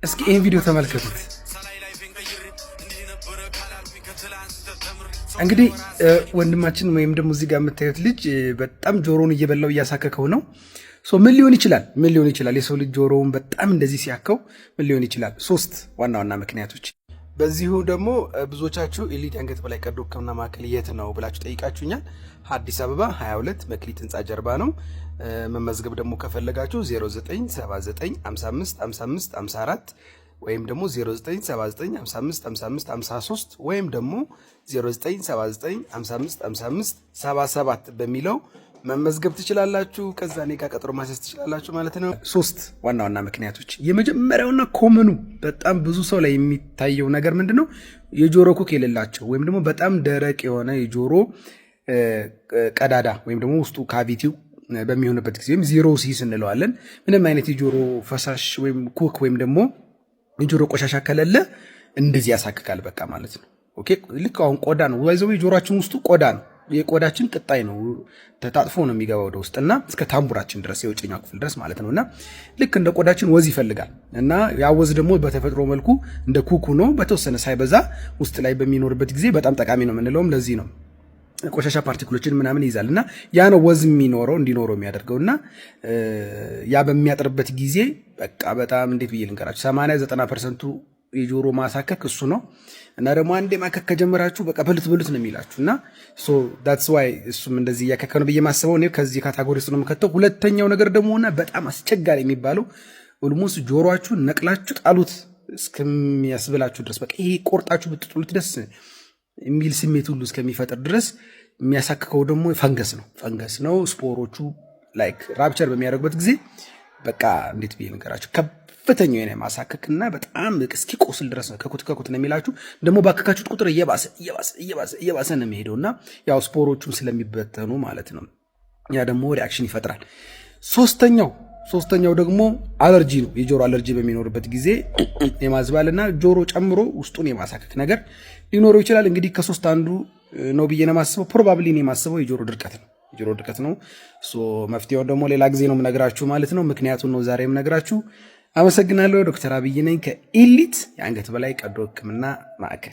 እስኪ ይህን ቪዲዮ ተመልከቱት። እንግዲህ ወንድማችን ወይም ደግሞ እዚህ ጋር የምታዩት ልጅ በጣም ጆሮውን እየበላው እያሳከከው ነው። ምን ሊሆን ይችላል? የሰው ልጅ ጆሮውን በጣም እንደዚህ ሲያከው ምን ሊሆን ይችላል? ሶስት ዋና ዋና ምክንያቶች። በዚሁ ደግሞ ብዙዎቻችሁ ኤሊት የአንገት በላይ ቀዶ ሕክምና ማዕከል የት ነው ብላችሁ ጠይቃችሁኛል። አዲስ አበባ 22 መክሊት ህንፃ ጀርባ ነው። መመዝገብ ደግሞ ከፈለጋችሁ 0979555554 ወይም ደግሞ 0979555553 ወይም ደግሞ 0979555577 በሚለው መመዝገብ ትችላላችሁ። ከዛ እኔ ጋር ቀጠሮ ማስያዝ ትችላላችሁ ማለት ነው። ሶስት ዋና ዋና ምክንያቶች። የመጀመሪያውና ኮመኑ በጣም ብዙ ሰው ላይ የሚታየው ነገር ምንድነው? የጆሮ ኩክ የሌላቸው ወይም ደግሞ በጣም ደረቅ የሆነ የጆሮ ቀዳዳ ወይም ደግሞ ውስጡ ካቪቲው በሚሆንበት ጊዜ ወይም ዜሮ ሲስ እንለዋለን። ምንም አይነት የጆሮ ፈሳሽ ወይም ኩክ ወይም ደግሞ የጆሮ ቆሻሻ ከሌለ እንደዚህ ያሳክካል በቃ ማለት ነው። ኦኬ ልክ አሁን ቆዳ ነው ወይዘው የጆሮአችን ውስጡ ቆዳ ነው። የቆዳችን ቅጣይ ነው ተጣጥፎ ነው የሚገባው ወደ ውስጥና እስከ ታምቡራችን ድረስ የውጭኛው ክፍል ድረስ ማለት ነውና ልክ እንደ ቆዳችን ወዝ ይፈልጋል እና ያ ወዝ ደግሞ በተፈጥሮ መልኩ እንደ ኩኩ ነው። በተወሰነ ሳይበዛ ውስጥ ላይ በሚኖርበት ጊዜ በጣም ጠቃሚ ነው የምንለውም ለዚህ ነው። ቆሻሻ ፓርቲክሎችን ምናምን ይዛል እና ያ ነው ወዝ እንዲኖረው የሚያደርገውና ያ በሚያጥርበት ጊዜ በቃ በጣም እንዴት ብዬ ልንገራችሁ 80-90% የጆሮ ማሳከክ እሱ ነው። እና ደግሞ አንዴ ማከክ ከጀመራችሁ በቃ በሉት ነው የሚላችሁ እና that's why እሱም እንደዚህ እያከከ ነው ብዬ ማስበው ነው። ከዚህ ካታጎሪ ውስጥ ነው የምከተው። ሁለተኛው ነገር ደግሞና በጣም አስቸጋሪ የሚባለው ኦልሞስት ጆሮአችሁን ነቅላችሁ ጣሉት እስከሚያስብላችሁ ድረስ በቃ ይሄ ቆርጣችሁ ብትጥሉት ደስ የሚል ስሜት ሁሉ እስከሚፈጥር ድረስ የሚያሳክከው ደግሞ ፈንገስ ነው። ስፖሮቹ ላይክ ራፕቸር በሚያደርጉበት ጊዜ በቃ እንዴት ብዬ ልንገራችሁ ከፍተኛው የኔ ማሳከክና በጣም እስኪ ቆስል ድረስ ነው። ከኩት ነው የሚላችሁ ደግሞ ባከካችሁት ቁጥር እየባሰ ነው የሚሄደውና ያው ስፖሮቹም ስለሚበተኑ ማለት ነው። ያ ደግሞ ሪአክሽን ይፈጥራል። ሶስተኛው ደግሞ አለርጂ ነው። የጆሮ አለርጂ በሚኖርበት ጊዜ የማዝባልና ጆሮ ጨምሮ ውስጡን የማሳከክ ነገር ሊኖረው ይችላል። እንግዲህ ከሶስት አንዱ ነው ብዬ ነው የማስበው። ፕሮባብሊ ነው የማስበው የጆሮ ድርቀት ነው። መፍትሄውን ደግሞ ሌላ ጊዜ ነው የምነግራችሁ ማለት ነው። ምክንያቱም ነው ዛሬ የምነግራችሁ። አመሰግናለሁ። ዶክተር አብይ ነኝ ከኤሊት የአንገት በላይ ቀዶ ሕክምና ማዕከል።